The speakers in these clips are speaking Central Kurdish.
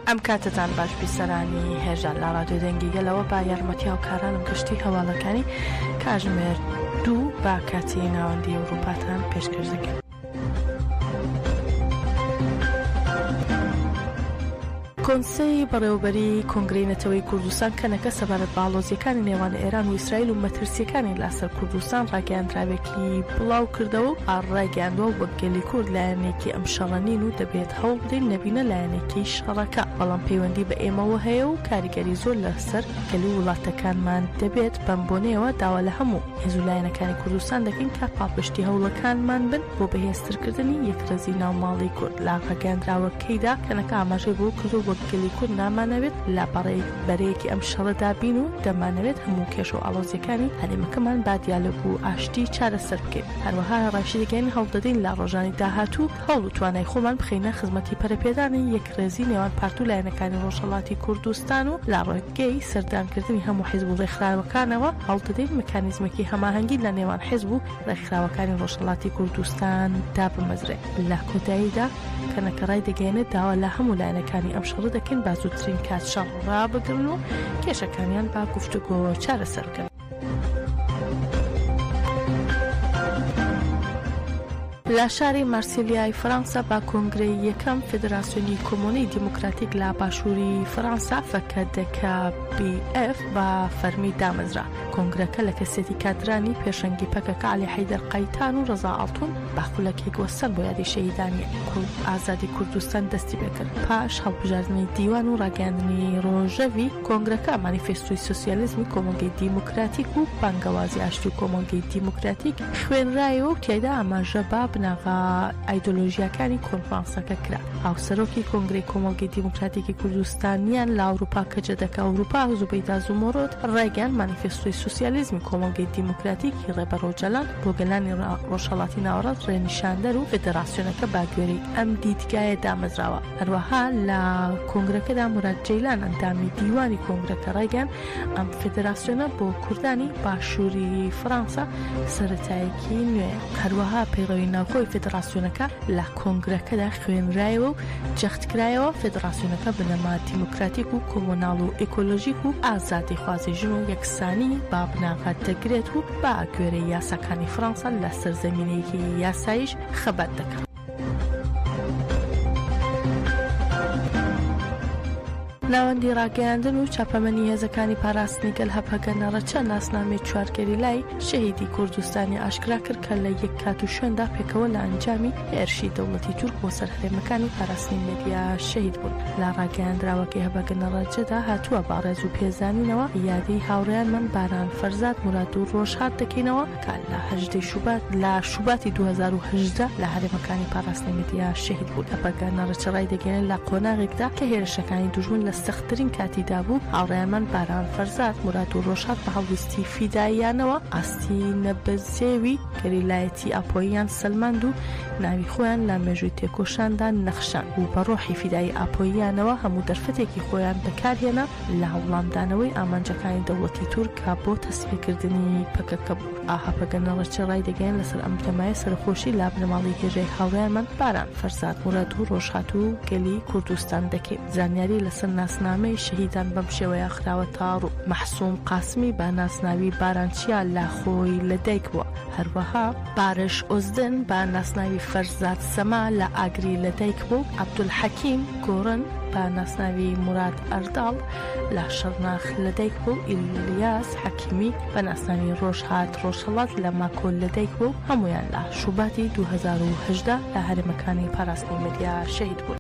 ئەم کاتتان باش بیسەرانی هێژان لە ڕادیۆ دەنگیگەلەوە با یارمەتی هاوکارانم گشتی هەواڵەکانی کاتژمێر 2 با کاتی ناوەندی ئەوروپاتان پێشکەش دەکەن. کۆنسەی بەڕێوەبەری کۆنگرەی نەتەوەی کوردستان کەنەکە سەبارەت بە ئاڵۆزیەکانی نێوان ئێران و ئیسرائیل و مەترسیەکانی لەسەر کوردستان ڕاگەیاندراوێکی بڵاو کردەوە و ڕاگەیاندووە وەکگەلی کورد لایەنێکی ئەم شەڕەنین و دەبێت هەوڵ بدەین نەبینە لایەنێکی شەڕەکە، بەڵام پەیوەندی بە ئێمەوە هەیە و کاریگەری زۆر لەسەر گەلی وڵاتەکانمان دەبێت بەم بۆنەیەوە داوا لە هەموو هێز و لایەنەکانی کوردستان دەکەین کە پاڵپشتی هەوڵەکانمان بن بۆ بەهێزترکردنی یەکرەزی ناوماڵی کورد. لە ڕاگەیاندراوەکەیدا کەنەکە ئاماژەی بۆ کردو وەکگەلی کورد نامانەوێت لە بەرەیەکی ئەم شەڕەدا بین و دەمانەوێت هەموو کێش و ئاڵۆزیەکانی هەرێمەکەمان با دیالۆگ و ئاشتی چارەسەر بکەین. هەروەها ڕاشی دەگەین هەوڵ دەدەین لە ڕۆژانی داهاتوو هەوڵ و توانای خۆمان بخەینە خزمەتی پەرەپێدانی یەکرێزی نێوان پارت و لایەنەکانی ڕۆژهەڵاتی کوردستان و لە ڕێگەی سەردانکردنی هەموو حیزب و ڕێکخراوەکانەوە هەوڵ دەدەین مەکانیزمێکی هەماهەنگی لە نێوان حیزب و ڕێکخراوەکانی ڕۆژهەڵاتی کوردستان دا بمەزرێت. لە کۆتاییدا کەنەکە ڕای دەگەێنێت داوا لە هەموو لایەنەکانی ئەم شەڕە دەکەن با زووترین کات شەڕ ڕابگرن و کێشەکانیان با گفتوگۆ چارەسەر بکەن. لە شاری مارسیلیای فەرەنسا با کۆنگرەی یەکەم فێدراسیۆنی کۆمۆنی دیموکراتیک لە باشووری فەرەنسا فەکەدەکە BF بە فەرمی دامەزرا. کۆنگرەکە لە کەسێتی کادرانی پێشەنگی پەکەکە عەلی حەیدەر قەیتان و ڕەزا ئاڵتون باخولەکێک وەسەن بۆ یادی شەهیدانی ئازادی کوردستان دەستی پێکرد. پاش هەڵبژاردننی دیوان و ڕاگەاندنی ڕۆژەوی کۆنگرەکە مانیفێستۆی سۆسیالیزمی کۆمەلگەی دیموکراتیک و بانگەوازی ئاشتی و کۆمەلگەی دیموکراتیک خوێنرایەوە و تیایدا ئاماژە بە بناغا ئایدۆلۆژیاکانی کۆنفرانسەکە کرا. هاوسەرۆکی کۆنگرەی کۆمەلگەی دیموکراتیکی کوردستانیان لە ئەوروپا کە جەدەکە ئەوروپا زوبەیدا زومۆرۆت ڕایگەیاند مانیفێستۆی سۆسیالیزمی کۆمەلگەی دیموکراتیکی ڕێبەرۆجەلان بۆ گەلانی ڕۆژهەڵاتی ناوەڕاست ڕێنیشاندەر و فێدەراسیۆنەکە باگوێرەی ئەم دیتگایە دامەزراوە. هەروەها لە کۆنگرەکەدا موراد جەیلان ئەندامی دیوانی کۆنگرەکە ڕایگەیاند ئەم فێدەراسیۆنە بۆ کوردانی باشووری فەرەنسا سەرەتایەکی نوێیە. هەروەها پەیڕەوی ناوخۆی فێدەراسیۆنەکە لە کۆنگرەکەدا خوێنرایەوە و جەختکرایەوە فێدەراسیۆنەکە بنەما دیموکراتیک و کۆمۆناڵ و ئێکۆلۆژیک و ئازادی خوازیژن و یەکسانی با بناغات دەگرێت و با گوێرەی یاساکانی فەرەنسا لە سەرزەمینەیەکی یاساییش خەبەت دەکات. ناوەندی ڕاگەیاندن و چاپەمەنی هێزەکانی پاراستنی گەل هەپەگەنەڕەچە ناسنامەی چوارگەری لای شەهیدی کوردستانی ئاشکرا کرد کە لە یەک کات و شوێندا پێکەوە لە ئەنجامی هێرشی دەوڵەتی تورک بۆ سەر هەرێمەکانی پاراستنی مێدیا شەهید بوون. لە ڕاگەیاندراوەکەی هەپەگەنەڕەچەدا هاتووە باڕێز و پێزانینەوە یادی هاوڕێیانمان باران فەرزاد مراد و ڕۆژهات دەکەینەوە کە لە 18 شوبات لە شوباتی 2018 لە هەرێمەکانی پاراستنی مێدیا شەهید بوون. هەپەگەنەڕەچە ڕای دەگەێنێت لە قۆناغێکدا کە هێرشەکانی دوژمن لە سەختترین کاتیدا بوو هاوڕێیانمان باران فەرزاد مراد و ڕۆژهات بە هەڵویستی فیداییانەوە ئاستی نەبەزێوی گەریلایەتی ئاپۆییان سەلماند و ناوی خۆیان لە مێژووی تێکۆشاندا نەخشان و بە ڕۆحی فیدایی ئاپۆییانەوە هەموو دەرفەتێکی خۆیان بەکارهێنا لە هەوڵامدانەوەی ئامانجەکانی دەوڵەتی تورکا بۆ تەسویەکردنی پەکەکە بوو. هەپەگەنەڕەچە ڕای دەگەیەن لەسەر ئەم تەمایە سەرخۆشی لا بنەماڵی هێژەی هاوڕێیانمان باران فەرزاد مراد و ڕۆژهات و گەلی کوردستان دەکەین. زانیاری لەسەر ناسنامەی شەهیدان بەم شێوەیە خراوە تاڕوو. مەحسووم قاسمی بە ناسناوی بارانچیا لە خۆی لەدایک بووە. هەروەها بارش ئۆزدن بە ناسناوی فەرزاد سەما لە ئاگری لەدایک بوو. عەبدولحەکیم گۆڕن بە ناسناوی مراد ئەرداڵ لە شەڕناخ لەدایک بوو. ئیلیاس حەکیمی بە ناسناوی ڕۆژهات ڕۆژهەڵات لە ماکۆل لەدایک بوو. هەمویان لە شوباتی 2018 لە هەرێمەکانی پاراستنی مێدیا شەهید بوون.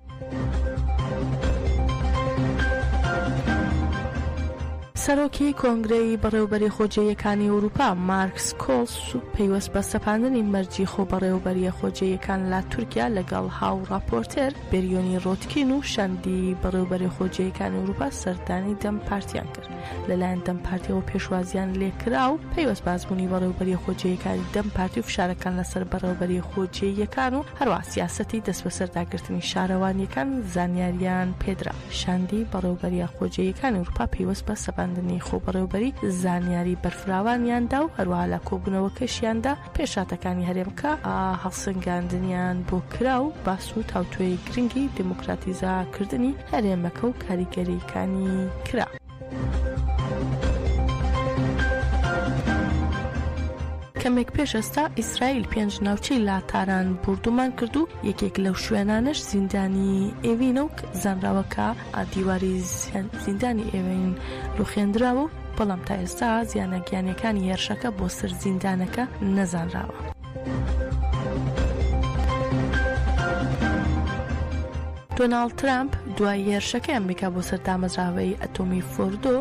سەرۆکی کۆنگرەی بەڕێوەبەری خۆجێیەکانی ئەوروپا مارکس کۆلس پەیوەست بە سەپاندنی مەرجی خۆ بەڕێوەبەریە خۆجێیەکان لە تورکیا لەگەڵ هاو ڕاپۆرتێر بێریۆنی ڕۆتکین و شەندی بەڕێوەبەری خۆجێیەکانی ئەوروپا سەردانی دەم پارتیان کرد. لەلایەن دەم پارتیەوە پێشوازیان لێکرا و پەیوەست بازبوونی بەڕێوەبەری خۆجێیەکانی دەم پارتی و فشارەکان لەسەر بەڕێوەبەری خۆجێیەکان و هەروە سیاسەتی دەست بەسەرداگرتنی شارەوانیەکان زانیاریان پێدرا. شەندی بەڕێوەبەریە خۆجێیەکانی ئەوروپا پەیوەست بە سەپاندنی هەڵسەنگاندنی خۆبەڕێوەبەری زانیاری بەرفراوانیاندا و هەروەها لە کۆبوونەوەکەشیاندا پێشاتەکانی هەرێمەکە هەڵسەنگاندنیان بۆ کرا و باس و تاوتوێی گرنگی دموکراتیزاکردنی هەرێمەکە و کاریگەریەکانی کرا. کەمێک پێشەستا ئیسرائیل 5 ناوچەی لە تاران بردومان کرد و یەکێک لەو شوێنانش زیندانی ئێڤینە و زانراوەکە دیواری زیندانی ئێڤین ڕوخێندراوە و بەڵام تا ئێستا زیانە گیانەکانی هێرشەکە بۆ سەر زیندانەکە نەزانراوە. دۆناڵد ترامپ دوای هێرشەکەی ئەمریکا بۆ سەر دامەزراوەی ئەتۆمی فۆردۆ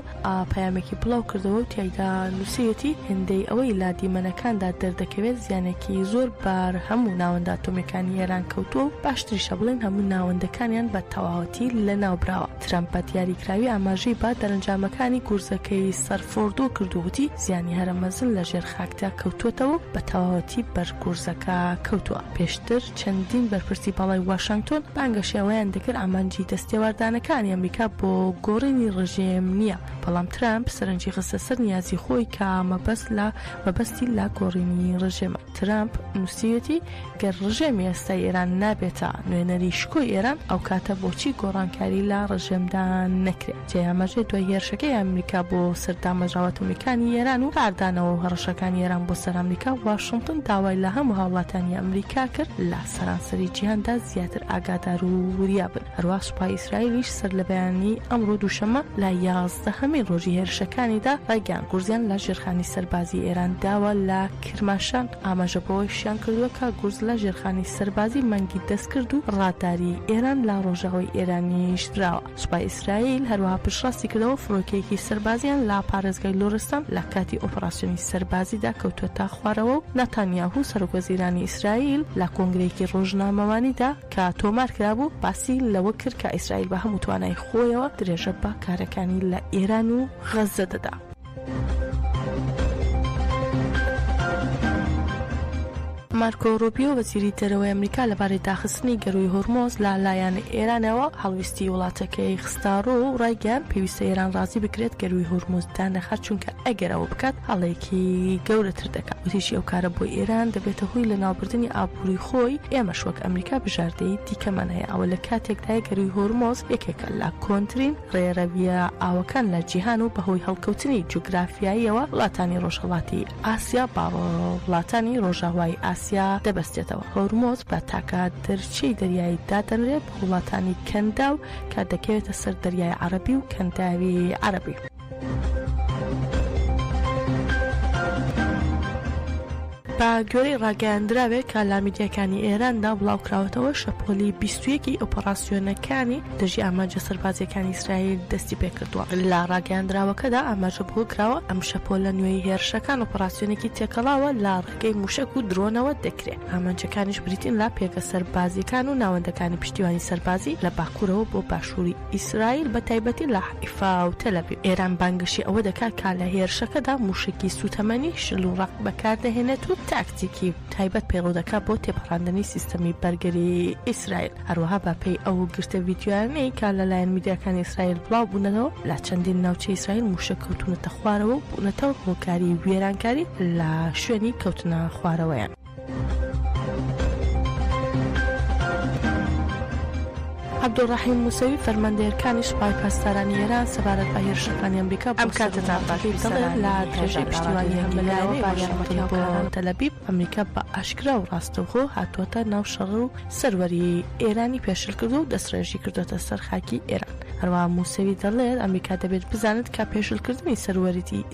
پەیامێکی بڵاو کردەوە و تیایدا نووسیەتی هێندەی ئەوەی لا دیمەنەکاندا دەردەکەوێت زیانێکی زۆر بار هەموو ناوەندە ئەتۆمیەکانی ئێران کەوتووە و باشتریشە بڵێن هەموو ناوەندەکانیان بە تەواوەتی لە ناوبراوە. ترامپ بە دیاریکراوی ئاماژەی با دەرەنجامەکانی گورزەکەی سەر فۆردۆ کردووتی زیانی هەرە مەزن لە ژێر خاکدا کەوتوتەوە بە تەواوەتی بەر گورزەکە کەوتووە. پێشتر چەندین بەرپرسی باڵای واشنگتۆن بانگەشیاوەیان دەکرد ئامانجی دەستێواردانەکانی ئەمریکا بۆ گۆڕینی ڕژێم نییە، بەڵام ترامپ سەرنجی خستە سەر نیازی خۆی کە مەبەستی لا گۆڕینی ڕژێمە. ترامپ نووسیەتی گەر ڕژێمی ئێستای ئێران نابێتە نوێنەری شکۆی ئێران ئەو کاتە بۆچی گۆڕانکاری لە ڕژێمدا نەکرێت. جێهامەژێ دوای هێرشەکەی ئەمریکا بۆ سەردامەژراوە ئەتۆمیەکانی ئێران و کاردانەوە و هەڕەشەکانی ئێران بۆ سەر ئەمریکا، واشنگتن داوای لە هەموو هاوڵاتانی ئەمریکا کرد لە سەرانسەری جیهاندا زیاتر ئاگادار و وریا بن. هەروە سوپای ئیسرائیلیش سەر لە بەیانی ئەمڕۆ دووشەمە لە 11هەمین ڕۆژی هێرشەکانیدا ڕایگەیان گورزیان لە ژێرخانی سەربازی ئێران داوە لە کرماشان ئاماژە بەوەیشیان کردووە کە گورز لە ژێرخانی سەربازی مەنگی دەست کرد و ڕاداری ئێران لە ڕۆژاوای ئێرانیش دراوە. سوپای ئیسرائیل هەروەها پشتڕاستی کردەوە فڕۆکەیەکی سەربازیان لە پارێزگای لۆرستان لە کاتی ئۆپراسیۆنی سەربازیدا کەوتووەتە خوارەوە و نەتانیاهو سەرۆکوەزیرانی ئیسرائیل لە کۆنگرەیەکی ڕۆژنامەوانیدا کە تۆمار کرابوو باسی لەوە کرد کە ئیسرائیل بە هەموو توانای خۆیەوە درێژە بە کارەکانی لە ئێران و غەزە دەدا. مارکۆ ڕۆبیۆ وەزیری دەرەوەی ئەمریکا لەبارەی داخستنی گەروی هۆرمۆز لە لایەن ئێرانەوە هەڵویستی وڵاتەکەی خستاڕۆ و ڕایگەیان پێویستە ئێران ڕازی بکرێت گەروی هۆرمۆز دانەخات، چونکە ئەگەر ئەوە بکات هەڵەیەکی گەورەتر دەکات. وتیشی ئەو کارە بۆ ئێران دەبێتە هۆی لە ناوبردنی ئابووری خۆی. ئێمەش وەک ئەمریکا بژاردەی دیکەمان هەیە. ئەوە لە کاتێکدا گەروی هۆرمۆز یەکێکە لە کۆنترین ڕێڕەویە ئاوەکان لە جیهان و بەهۆی هەڵکەوتنی جوگرافیاییەوە وڵاتانی ڕۆژهەڵاتی ئاسیا با وڵاتانی ڕۆژاوای ئاسیا دەبەستێتەوە. هۆرمۆز بە تاکە دەرچەی دەریایی دادەنرێت بە وڵاتانی کەندا و کە دەکەوێتە سەر دەریای عەرەبی و کەنداوی عەرەبی. بە گوێرەی ڕاگەیاندراوێت کە لە میدیاکانی ئێراندا بڵاوکراوەتەوە شەپۆلی 21 ئۆپەراسیۆنەکانی دژی ئاماجە سەربازیەکانی ئیسرائیل دەستی پێکردووە. لە ڕاگەیاندراوەکەدا ئاماژە بۆ کراوە ئەم شەپۆلە نوێی هێرشەکان ئۆپەراسیۆنێکی تێکەڵاوە لە ڕێگەی موشک و درۆنەوە دەکرێت. ئامانجەکانیش بریتین لە پێکە سەربازیەکان و ناوەندەکانی پشتیوانی سەربازی لە باکوورەوە بۆ باشووری ئیسرائیل بە تایبەتی لە حیفا و تەلەڤیڤ. ئێران بانگشی ئەوە دەکات کە لە هێرشەکەدا موشکی سوتەمەنی شل و ڕق بەکاردەهێنێت و تاکتیکی تایبەت پەیڕۆدەکە بۆ تێپەڕاندنی سیستەمی بەرگەری ئیسرائیل. هەروەها باپەی ئەو گرتە ڤیدیۆیانەی کە لەلایەن میدیاکانی ئیسرائیل بڵاو بوونەوە لە چەندین ناوچەی ئیسرائیل موشک کەوتونەتە خوارەوە و بوونەتەوە هۆکاری وێرانکاری لە شوێنی کەوتنە خوارەوەیان. عەبدوڕەحیم موسەوی فەرماندەیەکانی سوپای پاسدارانی ئێران سەبارەت بە هێرشەکانی ئەمریکا ئەم کاتەدا دەڵێن لە درێژەی پشتیوانی هەملایەوەی باشەڕەتی بۆ تەلەڤیڤ ئەمریکا بە ئاشکرا و ڕاستەوخۆ هاتووەتە ناو شەڕ و سەروەری ئێرانی پێشل کردو و دەستڕێژی کردوتە سەر خاکی ئێران. هەروەها موسەوی دەڵێت ئەمریکا دەبێت بزانێت کە پێشلکردنی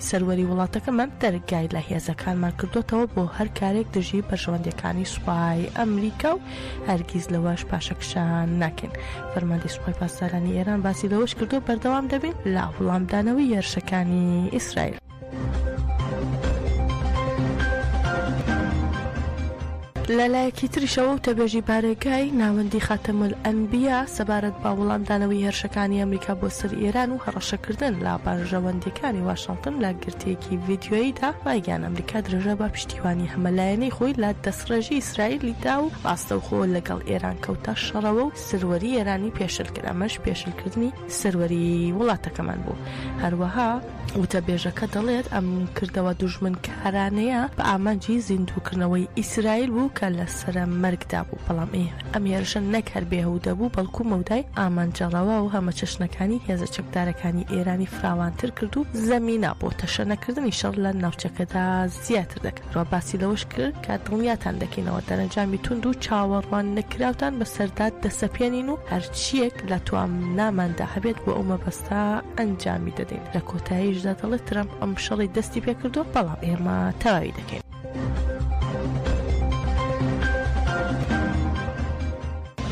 سەروەری وڵاتەکەمان دەرگای لە هێزەکانمان کردوتەوە بۆ هەر کارێک دژی بەرژەوەندەکانی سوپای ئەمریکا و هەرگیز لەوەش پاشەکشان ناکەین. فەرماندەی سوپای پاسدارانی ئێران باسی لەوەش کردو بەردەوام دەبین لە وەڵامدانەوەی هێرشەکانی ئیسرائیل. لەلایەکی تریشەوە و تەبێژی بارێگای ناوەندی خاتەمول ئەنبیا سەبارەت بە وەڵامدانەوەی هێرشەکانی ئەمریکا بۆ سەر ئێران و هەڕەشەکردن لە بەرژەوەندەکانی واشنگتن لە گرتەیەکی ڤیدیۆییدا ڕایگەیان ئەمریکا درێژە بە پشتیوانی هەمەلایەنەی خۆی لە دەستڕێژی ئیسرائیلیدا و ڕاستەوخۆ لەگەڵ ئێران کەوتە شەڕەوە و سروەری ئێرانی پێشل کرد. ئەمەش پێشلکردنی سروەری وڵاتەکەمان بوو. هەروەها وتەبێژەکە دەڵێت ئەم کردەوە دوژمن کارانەیە بە ئامانجی زیندووکردنەوەی ئیسرائیل بوو کە لە سرە مەرگدا بوو، بەڵام ئەم هێرشە نەک هەر بێهودە بوو بەڵکو مەودای ئامانجەڕەوە و هەمە چەشنەکانی هێزە چەکدارەکانی ئێرانی فراوانتر کرد و زەمینە بۆ تەشەنەکردنی شەڕ لە ناوچەکەدا زیاتر دەکرد. ڕۆ باسی لەوەش کرد کە دڵنیاتان دەکەینەوە دەرەنجامی تونند و چاوەڕوان نەکراوتان بەسەرداد دەسەپێنین و هەرچیەک لە تواناماندا هەبێت بۆ ئەو مەبەستە ئەنجامی دەدەین. لە کۆتاییشدا دەڵێت ترەمپ ئەم شەڕی دەستی پێکردو، بەڵام ئێمە تەواوی دەکەین.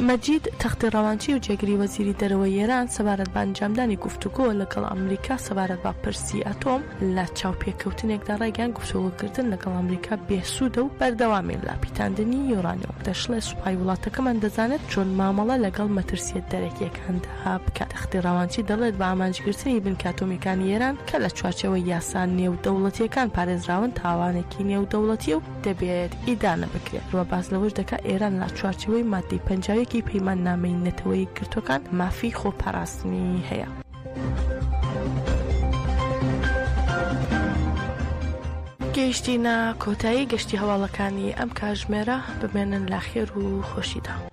مەجید تەختیڕەوانچی و جێگری وەزیری دەرەوەی ئێران سەبارەت بە ئەنجامدانی گفتوگۆ لەگەڵ ئەمریکا سەبارەت بە پرسی ئەتۆم لە چاوپێکەوتنێکدا ڕێگەیان گفتوگۆکردن لەگەڵ ئەمریکا بێسوودە و بەردەوامین لە پیتاندنی یۆرانیۆم. دەشڵێ سوپای وڵاتەکەمان دەزانێت چۆن مامەڵە لەگەڵ مەترسیەت دەرەکیەکاندا بکات. تەختیڕەوانچی دەڵێت بە ئامانجگرتنی بنکە ئەتۆمیکانی ئێران کە لە چوارچێوەی یاسا نێودەوڵەتیەکان پارێزراون تاوانێکی نێودەوڵەتی و دەبێت ئیدانە بکرێت. ڕۆ باز لەوەش دەکات ئێران لە چوارچێوەی مادەی 50 پەیمان نامەی نەتەوەی گرتوەکان مافی خۆپاراستنی هەیە. گەیشتینە کۆتایی گەشتی هەواڵەکانی ئەم کاتژمێرە، بمێنن لا خێر و خۆشیدا.